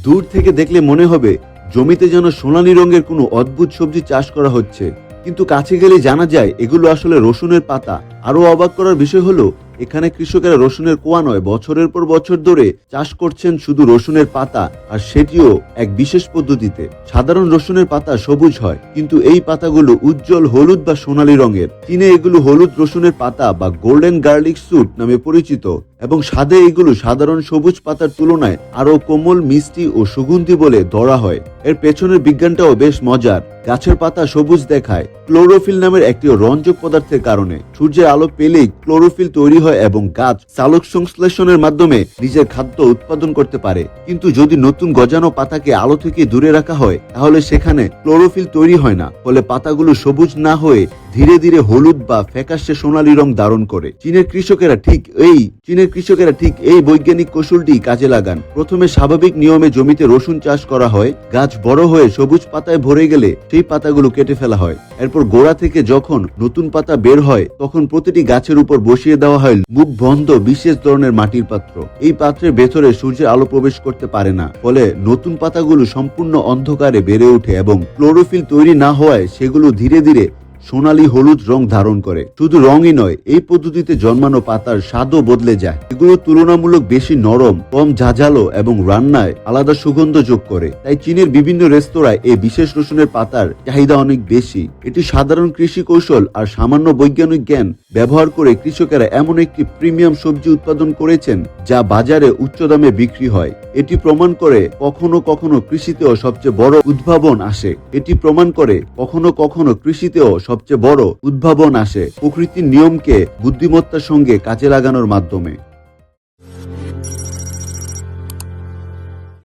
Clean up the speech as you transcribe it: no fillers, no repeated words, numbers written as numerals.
দূর থেকে দেখলে মনে হবে জমিতে যেন সোনালী রঙের কোনো অদ্ভুত সবজি চাষ করা হচ্ছে, কিন্তু কাছে গেলে জানা যায় এগুলো আসলে রসুনের পাতা। আরো অবাক করার বিষয় হলো এখানে কৃষকেরা রসুনের কোয়া নয়, বছরের পর বছর ধরে চাষ করছেন শুধু রসুনের পাতা, আর সেটিও এক বিশেষ পদ্ধতিতে। সাধারণ রসুনের পাতা সবুজ হয়, কিন্তু এই পাতাগুলো উজ্জ্বল হলুদ বা সোনালী রঙের। চীনে এগুলো হলুদ রসুনের পাতা বা গোল্ডেন গার্লিক স্যুট নামে পরিচিত, এবং স্বাদে এগুলো সাধারণ সবুজ পাতার তুলনায় আরো কোমল, মিষ্টি ও সুগন্ধি বলে ধরা হয়। এর পেছনের বিজ্ঞানটাও বেশ মজার। গাছের পাতা সবুজ দেখায় ক্লোরোফিল নামের একটি রঞ্জক পদার্থের কারণে। সূর্যের আলো পেলেই ক্লোরোফিল তৈরি হয় এবং গাছ সালোক সংশ্লেষণের মাধ্যমে নিজের খাদ্য উৎপাদন করতে পারে। কিন্তু যদি নতুন গজানো পাতাকে আলো থেকে দূরে রাখা হয়, তাহলে সেখানে ক্লোরোফিল তৈরি হয় না, ফলে পাতাগুলো সবুজ না হয়ে ধীরে ধীরে হলুদ বা ফ্যাকাশে সোনালী রং ধারণ করে। চীনের কৃষকেরা ঠিক এই বৈজ্ঞানিক কৌশলটি কাজে লাগান। প্রথমে স্বাভাবিক নিয়মে জমিতে রসুন চাষ করা হয়। গাছ বড় হয়ে সবুজ পাতায় ভরে গেলে সেই পাতাগুলো কেটে ফেলা হয়। এরপর গোড়া থেকে যখন নতুন পাতা বের হয়, তখন প্রতিটি গাছের উপর বসিয়ে দেওয়া হয় মুখ বন্ধ বিশেষ ধরনের মাটির পাত্র। এই পাত্রের ভেতরে সূর্যের আলো প্রবেশ করতে পারে না, ফলে নতুন পাতাগুলো সম্পূর্ণ অন্ধকারে বেড়ে ওঠে এবং ক্লোরোফিল তৈরি না হওয়ায় সেগুলো ধীরে ধীরে সোনালী হলুদ রং ধারণ করে। শুধু রঙই নয়, এই পদ্ধতিতে জন্মানো পাতার স্বাদও বদলে যায়। এগুলো তুলনামূলক বেশি নরম, কম ঝাঁঝালো এবং রান্নায় আলাদা সুগন্ধ যোগ করে। তাই চীনের বিভিন্ন রেস্তোরাঁয় এই বিশেষ রসুনের পাতার চাহিদা অনেক বেশি। এটি সাধারণ কৃষি কৌশল আর সামান্য বৈজ্ঞানিক জ্ঞান ব্যবহার করে কৃষকেরা এমন একটি প্রিমিয়াম সবজি উৎপাদন করেছেন যা বাজারে উচ্চ দামে বিক্রি হয়। এটি প্রমাণ করে কখনো কখনো কৃষিতেও সবচেয়ে বড় উদ্ভাবন আসে প্রকৃতির নিয়মকে বুদ্ধিমত্তার সঙ্গে কাজে লাগানোর মাধ্যমে।